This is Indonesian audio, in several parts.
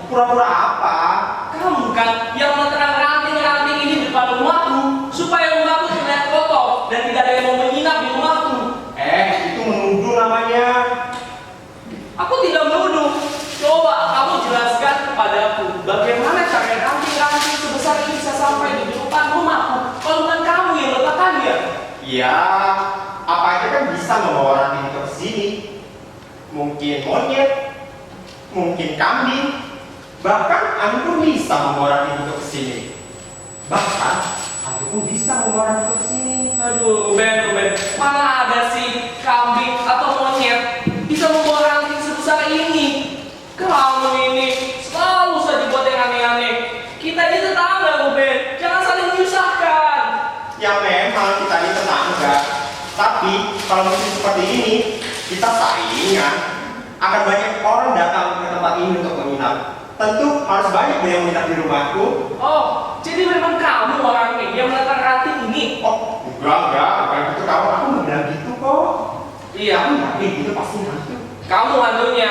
Pura-pura apa? Kamu kan yang menerang ranting-ranting ini di depan rumahku supaya rumahku terlihat kotor dan tidak ada yang mau menginap di rumahku. Itu menuduh namanya. Aku tidak menuduh. Coba kamu jelaskan kepadaku bagaimana cara ranting-ranting sebesar ini bisa sampai di depan rumahku kalau bukan kamu yang meletakkannya. Ya, apa aja kan bisa membawa ranting itu ke sini. Mungkin monyet, mungkin kambing, bahkan anu pun bisa membawa ranting itu ke sini. Bahkan aku pun bisa membawa ranting itu ke sini. Aduh, Ruben, mana ada sih kambing atau monyet bisa membawa ranting sebesar ini? Kamu ini selalu saja buat yang aneh-aneh. Kita ini tetangga, Ruben. Jangan saling menyusahkan. Ya memang kita ini tetangga. Tapi kalau musim seperti ini, kita saingan. Akan banyak orang datang ke tempat ini untuk menginap. Tentu harus banyak yang menginap di rumahku. Oh, jadi memang kamu orangnya yang meletak ranting ini? Oh, enggak, bukan gitu kamu. Aku nggak bilang gitu kok. Iya, Aku yakin itu pasti hantu. kamu hantunya.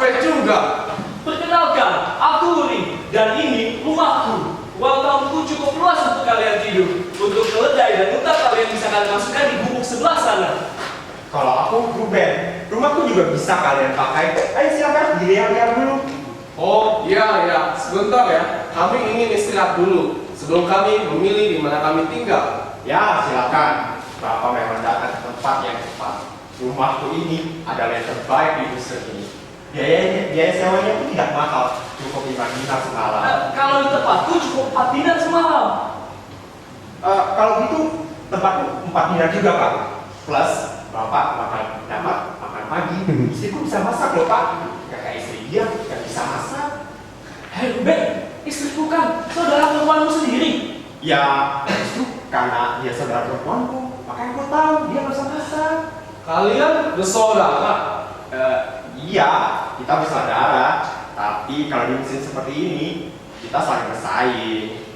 baik juga. Perkenalkan, aku Uri, dan ini rumahku. Ruang tamuku cukup luas untuk kalian tidur. Untuk keledai dan unta kalian bisa kalian masukkan di gubuk sebelah sana. Kalau aku Ruben, rumahku juga bisa kalian pakai. Ayo silakan dilihat-lihat dulu. Oh iya, sebentar ya. Kami ingin istirahat dulu sebelum kami memilih di mana kami tinggal. Ya silakan. Bapak memang datang ke tempat yang tepat. Rumahku ini adalah yang terbaik di dusun ini. Biaya sewanya itu tidak mahal, cukup 5 dinar semalam. Kalau di tempatku cukup 4 dinar semalam. Kalau gitu tempatku 4 dinar juga Pak. Plus Bapak dapat makan pagi. Istriku bisa masak loh Pak. Kakak istri dia nggak bisa masak. Hei Ruben, istriku kan saudara perempuanmu sendiri. Ya justru karena dia saudara perempuanku, makanya aku tahu dia nggak bisa masak. Kalian bersaudara? Iya, kita bersaudara. Tapi kalau di musim seperti ini, kita saling bersaing.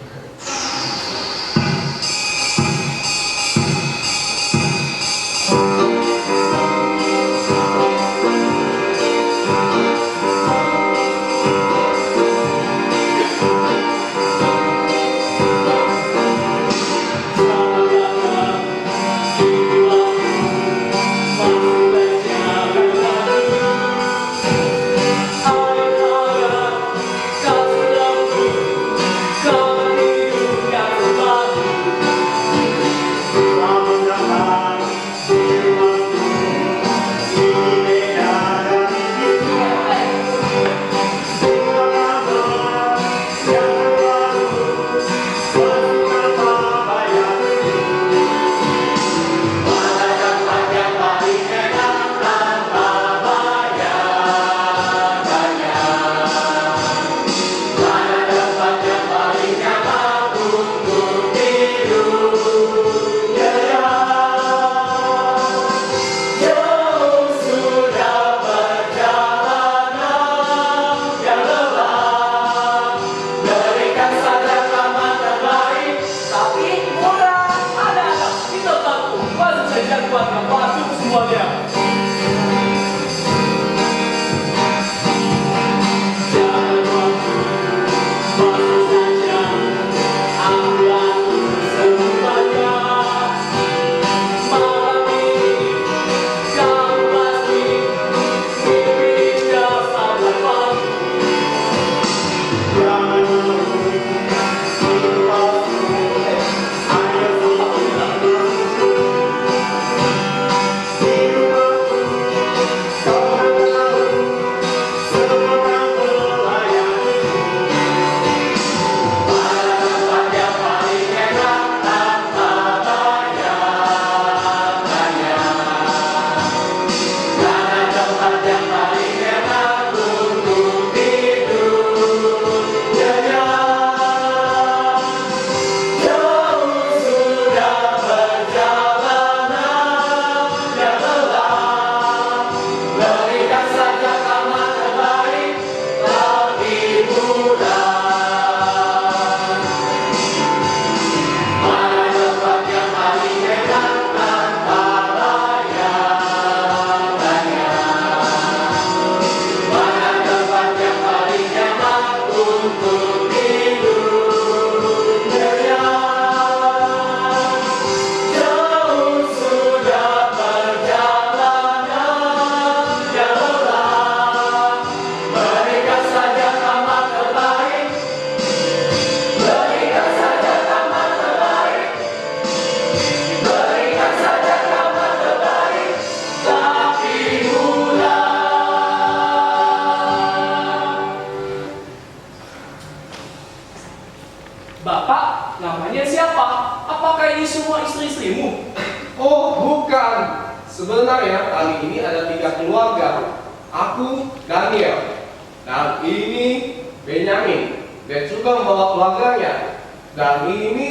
Bapak, namanya siapa? Apakah ini semua istri-istrimu? Oh bukan. Sebenarnya kali ini ada 3 keluarga. Aku Daniel, dan ini Benyamin, dan juga membawa keluarganya. Dan ini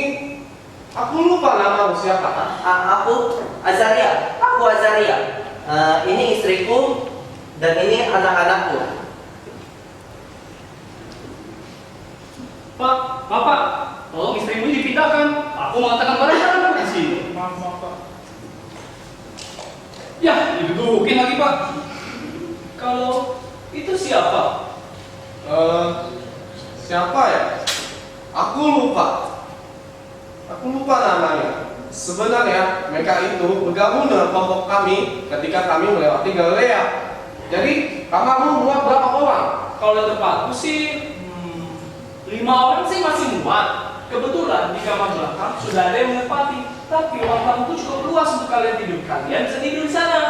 aku lupa nama siapa. Aku Azaria. Ini istriku dan ini anak-anakku. Pak, Bapak, tolong istrimu dipindahkan. Aku mengatakan barang-barang di sini. Maaf Pak. Ya, didudukin lagi Pak. Kalau Itu siapa? Siapa ya? Aku lupa. Aku lupa namanya. Sebenarnya mereka itu bergabung dengan kelompok kami ketika kami melewati Galilea. Jadi kamarmu muat berapa orang? Kalau tempatku sih 5 orang sih masih muat. Kebetulan di kamar belakang sudah ada yang menempati. Tapi ruang tamuku cukup luas untuk kalian tidur. Kalian bisa tidur di sana.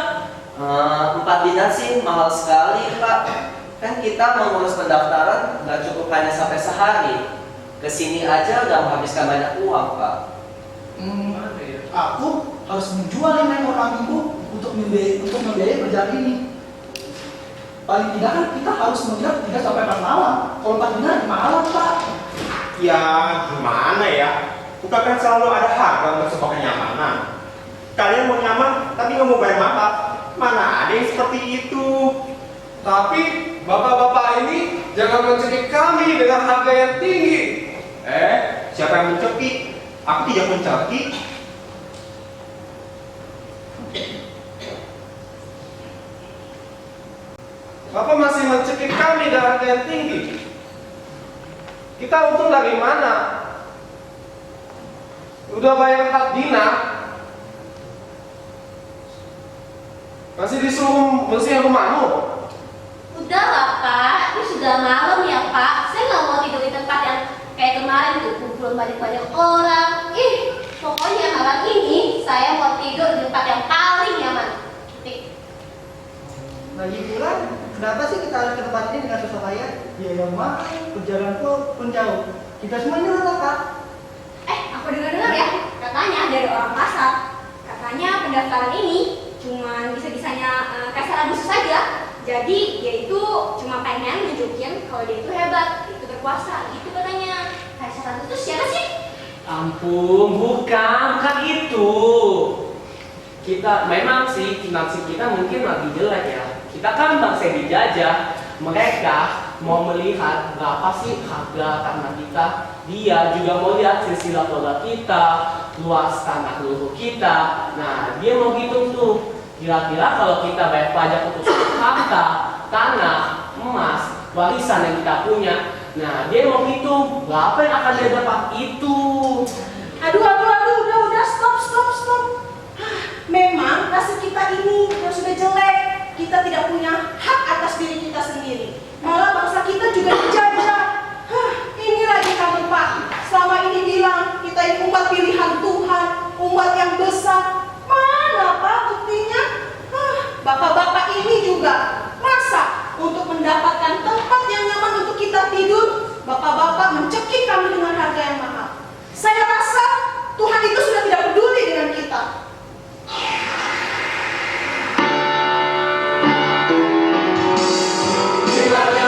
4 dinar sih mahal sekali, Pak. Kan kita mengurus pendaftaran nggak cukup hanya sampai sehari. Kesini aja udah menghabiskan banyak uang, Pak. Aku harus menjual 5 ekor kambingku untuk membiayai perjalanan ini. Paling tidak kan kita harus menginap 3 sampai 4 malam. Kalau 4 dinar malam, Pak. Ya gimana ya? Bukankah selalu ada harga untuk sebuah kenyamanan? Kalian mau nyaman tapi nggak mau bayar mahal. Mana ada yang seperti itu? Tapi bapak-bapak ini jangan mencekik kami dengan harga yang tinggi. Siapa yang mencekik? Aku tidak mencekik. Bapak masih mencekik kami dengan harga yang tinggi. Kita untung dari mana? Udah bayar 4 dinar, masih disuruh bersihin rumahmu. Udahlah Pak, ini sudah malam ya Pak. Saya nggak mau tidur di tempat yang kayak kemarin tuh, kumpulan banyak-banyak orang. Pokoknya malam ini saya mau tidur di tempat yang paling nyaman. Lagi pula, kenapa sih kita harus ke tempat ini dengan susah payah? Biaya mahal, perjalanan pun jauh. Kita semua nyuruh lah, Pak. Aku dengar-dengar ya, katanya dari orang pasar. Katanya pendaftaran ini cuma bisa-bisanya Kaisar Augustus saja. Jadi dia itu cuma pengen nunjukin kalau dia itu hebat, itu berkuasa. Itu katanya. Kaisar Augustus siapa sih? Ampun, bukan itu. Kita memang sih nasib kita mungkin lagi jelek ya. Kita kan bangsa yang dijajah. Mereka mau melihat berapa sih harga tanah kita. Dia juga mau lihat silsilah keluarga kita, luas tanah luhur kita. Nah, dia mau hitung tuh. Kira-kira kalau kita bayar pajak untuk suatu harta, tanah, emas, warisan yang kita punya. Nah, dia mau hitung berapa yang akan dia dapat itu. Aduh, udah, stop. Memang nasib kita ini yang sudah jelek. Kita tidak punya hak atas diri kita sendiri. Malah bangsa kita juga dijajah. Ini lagi kamu Pak. Selama ini bilang kita ini umat pilihan Tuhan, umat yang besar. Mana Pak buktinya? Bapak-bapak ini juga masa untuk mendapatkan tempat yang nyaman untuk kita tidur, bapak-bapak mencekik kami dengan harga yang mahal. Saya rasa Tuhan itu sudah tidak peduli dengan kita. Sinarnya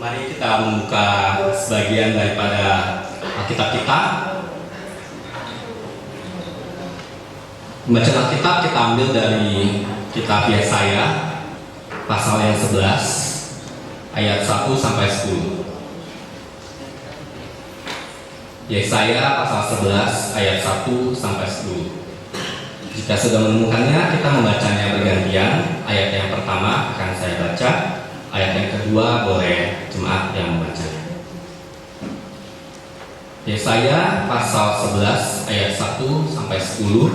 Mari kita membuka sebagian daripada Alkitab kita. Bacaan Alkitab kita ambil dari kitab Yesaya pasal yang 11 ayat 1 sampai 10. Yesaya pasal 11 ayat 1 sampai 10. Jika sudah menemukannya, kita membacanya bergantian. Ayat yang pertama akan saya baca, ayat yang kedua boleh jemaat yang membacanya. Yesaya pasal 11 ayat 1 sampai 10.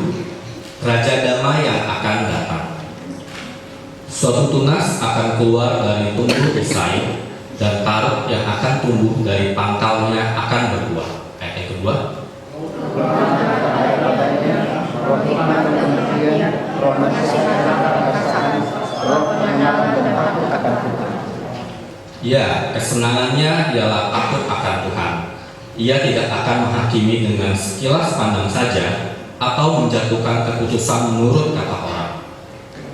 Raja damai yang akan datang. Suatu tunas akan keluar dari tumbuh Isai, dan taruk yang akan tumbuh dari pangkalnya akan berbuah. Ayat yang kedua. Ya, kesenangannya ialah takut akan Tuhan. Ia tidak akan menghakimi dengan sekilas pandang saja, atau menjatuhkan keputusan menurut kata orang.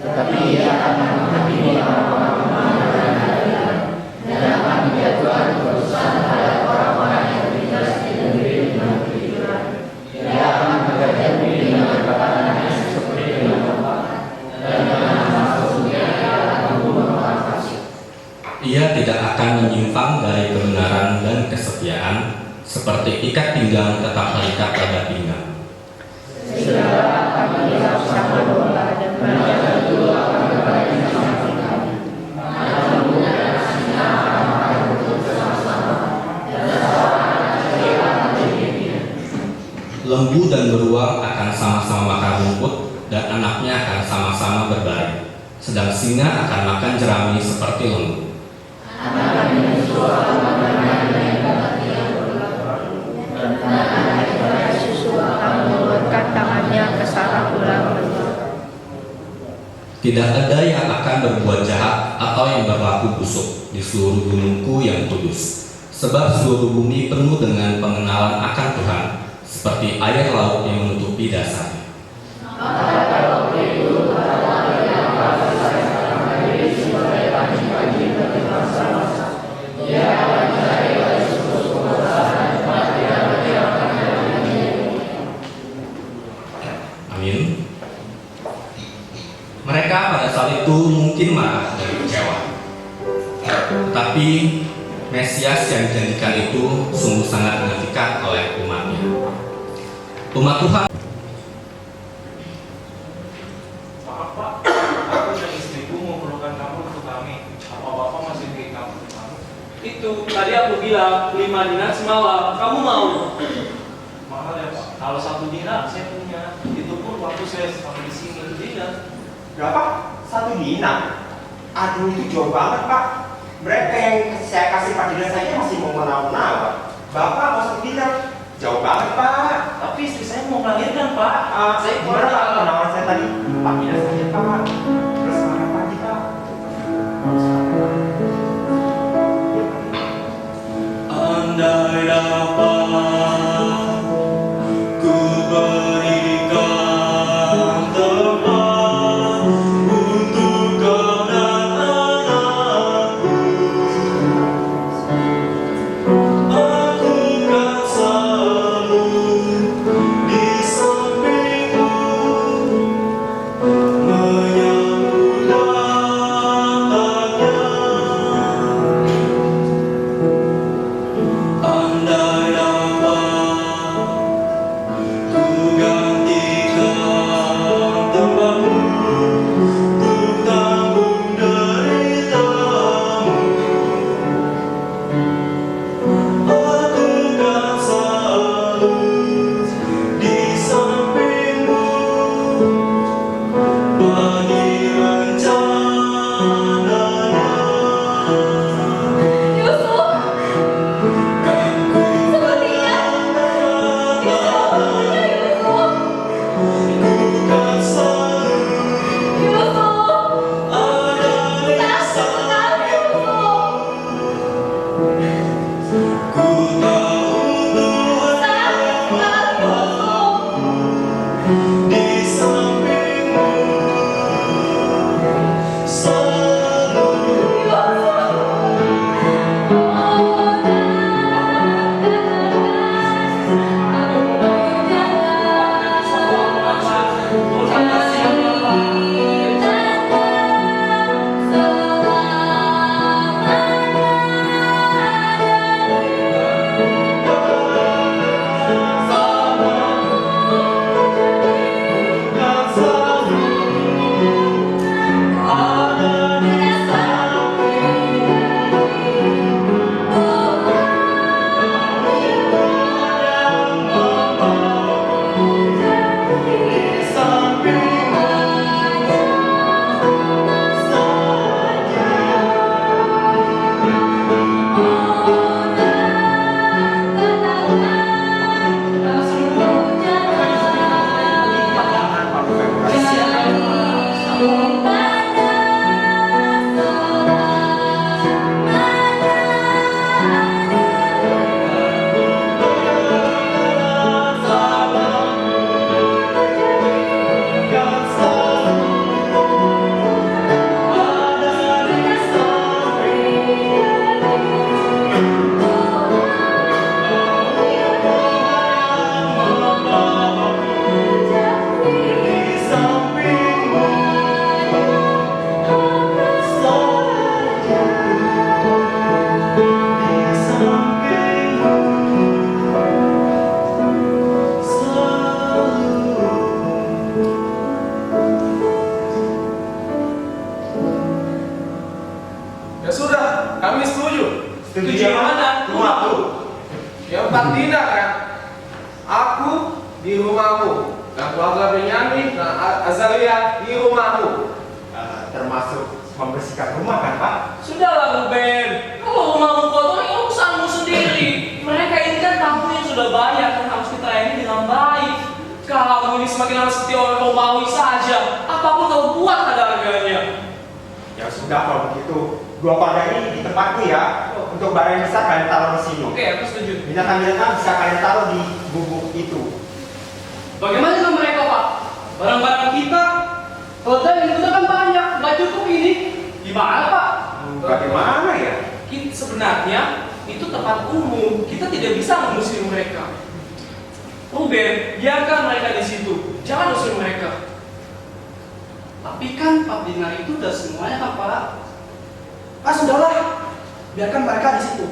Tetapi ia akan menghakimi orang-orang dan akan menjatuhkan keputusan terhadap orang-orang yang tinggal di negeri dengan kejujuran. Ia akan menghadapi dengan perkataan yang seperti dengan dan dengan maksudnya ia akan membunuh orang fasik. Ia tidak akan menyimpang dari kebenaran dan kesetiaan, seperti ikat pinggang tetap terikat pada pinggang. Segala akan melihat sama domba dan raja itu akan berbagi sama-sama. Lembu dan singa akan makan rumput bersama-sama, dan seorang anak akan dipimpin. Lembu dan beruang akan sama-sama makan rumput, dan anaknya akan sama-sama berbaring. Sedang singa akan makan jerami seperti lembu. Anak menyusu akan makanan yang dapat yang berulang, dan anak yang susu akan mengulurkan tangannya ke sarang ular. Tidak ada yang akan berbuat jahat atau yang berlaku busuk di seluruh gunungku yang kudus, sebab seluruh bumi penuh dengan pengenalan akan Tuhan, seperti air laut yang menutupi dasarnya. Amin. Mereka pada saat itu mungkin marah dan kecewa, tapi Mesias yang dijanjikan itu sungguh sangat dinantikan oleh umatnya. Umat Tuhan. Maaf Pak, aku dan istriku memerlukan kamu untuk kami. Apa Bapak masih ingin kamu untuk kami? Itu tadi aku bilang 5 dinar semalam. Kamu mau? Mahal ya Pak. Kalau 1 dinar saya punya. Itu pun waktu saya sampai di sini 1 dinar. Berapa? 1 dinar? Aduh, itu jauh banget, Pak. Mereka yang saya kasih 4 dinar saja masih mau menawar. Bapak mau 1 dinar? Jauh banget, Pak. Tapi istri saya mau melahirkan Pak. Saya gimana, Pak? Penawaran saya tadi 4 dinar saja, Pak. Terus makan pagi, Pak. Andai dapat ku berikan tempat untuk kau dan anakku, aku kan selalu di sampingmu, menyambut datangnya Ya sudah, kami setuju. Setuju yang mana? Rumahku. Yang Fatina kan, aku di rumahmu, dan keluarga Benyamin dan Azalia di rumahmu. Termasuk membersihkan rumah kan Pak? Sudahlah Ruben, kalau rumahmu kotor ini urusanmu sendiri. Mereka ini kan tamu yang sudah banyak dan harus kita layani dengan baik. Kamu ini semakin lama seperti orang Romawi saja. Apapun kau buat ada harganya. Ya sudah kalau begitu, 2 keluarga ini di tempatku ya. Untuk barang yang besar kalian taruh di sini. Oke, aku setuju. Binatang-binatang bisa kalian taruh di gubuk itu. Bagaimana dengan mereka, Pak? Barang-barang kita, hotel yang kita kan banyak, nggak cukup ini. Gimana, Pak? Bagaimana ya? Sebenarnya itu tempat umum, kita tidak bisa mengusir mereka. Ruben, biarkan mereka di situ, jangan usir mereka. Tapi kan Pak Dinar itu udah semuanya kan Pak. Sudahlah, biarkan mereka di situ.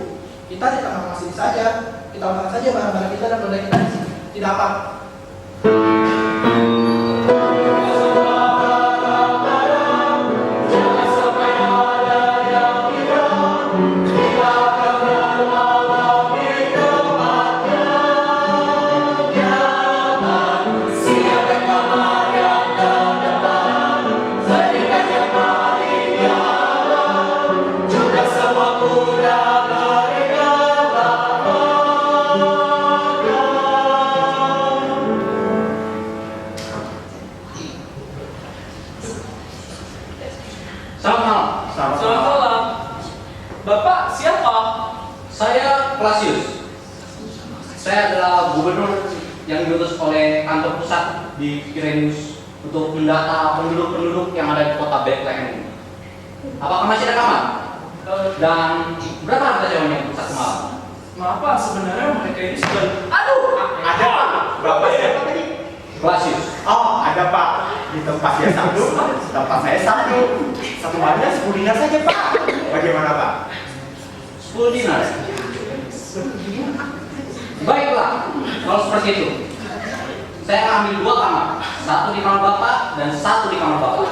Kita di tengah sini saja, kita makan saja barang-barang kita dan benda kita di sini. Tidak apa. Selamat malam. Bapak siapa? Saya Klasius. Saya adalah gubernur yang diutus oleh kantor pusat di Kirenius untuk mendata penduduk-penduduk yang ada di kota Bethlehem. Apakah masih ada kamar? Dan berapa harga sewanya untuk satu malam? Maaf Pak, sebenarnya mereka ini sudah... Aduh! Ada Pak. Bapak siapa tadi? Klasius. Oh, ada Pak. Di tempat saya satu, tempat saya satu. Satu malamnya 10 dinar saja Pak. Bagaimana Pak? 10 dinar. Baiklah, kalau seperti itu. Saya akan ambil 2 kamar. Satu di kamar Bapak dan satu di kamar Bapak.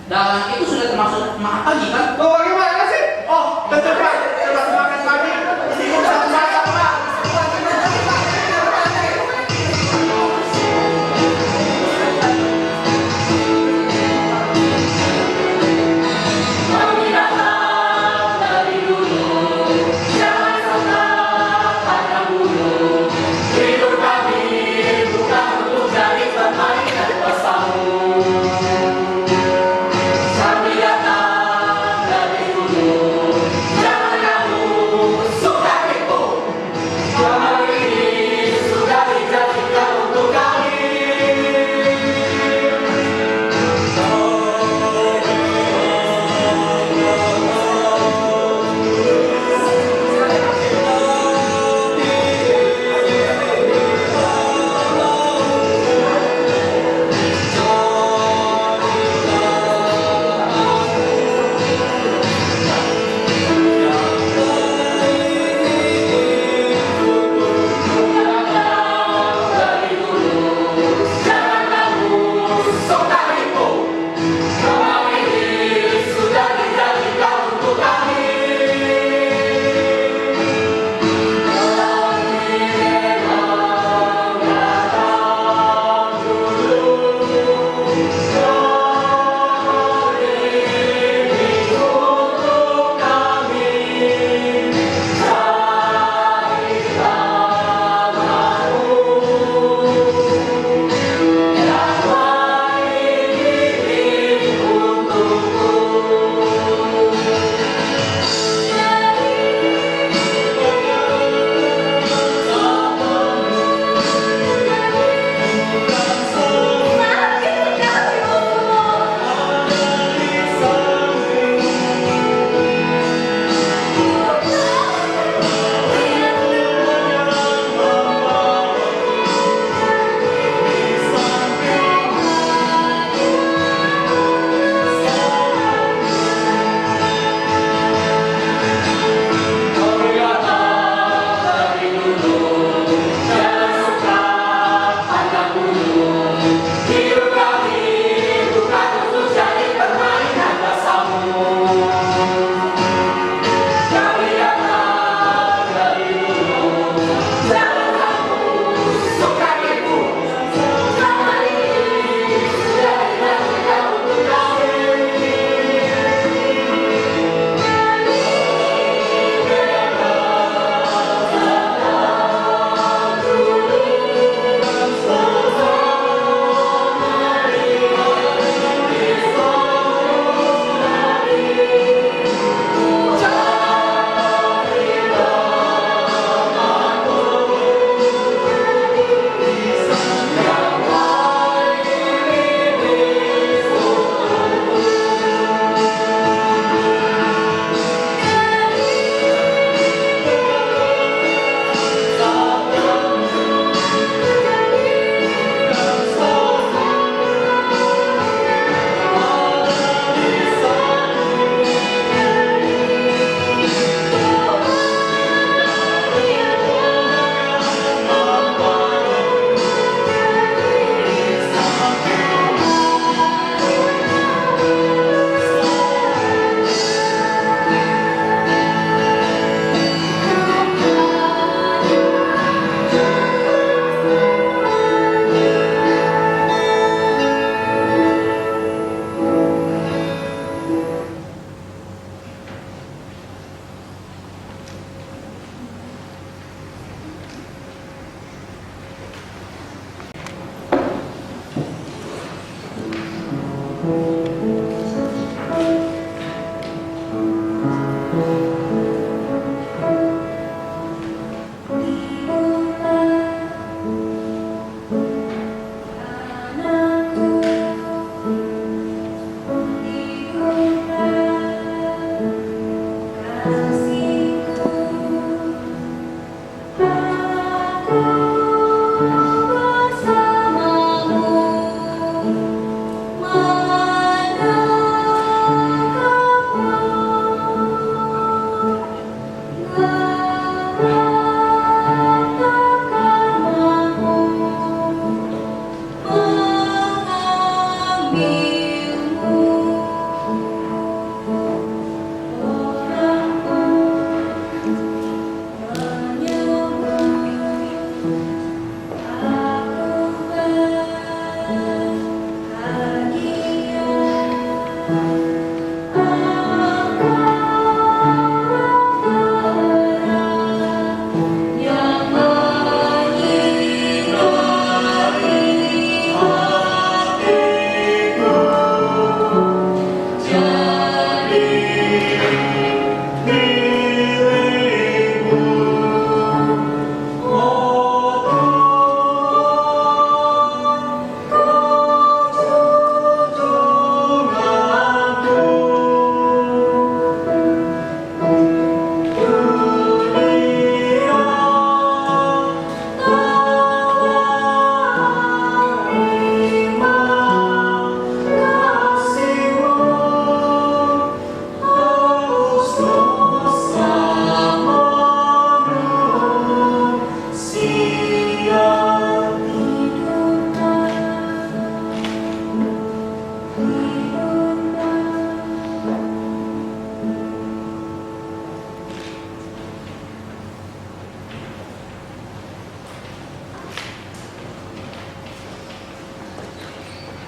Dan itu sudah termasuk makan pagi kan? Oh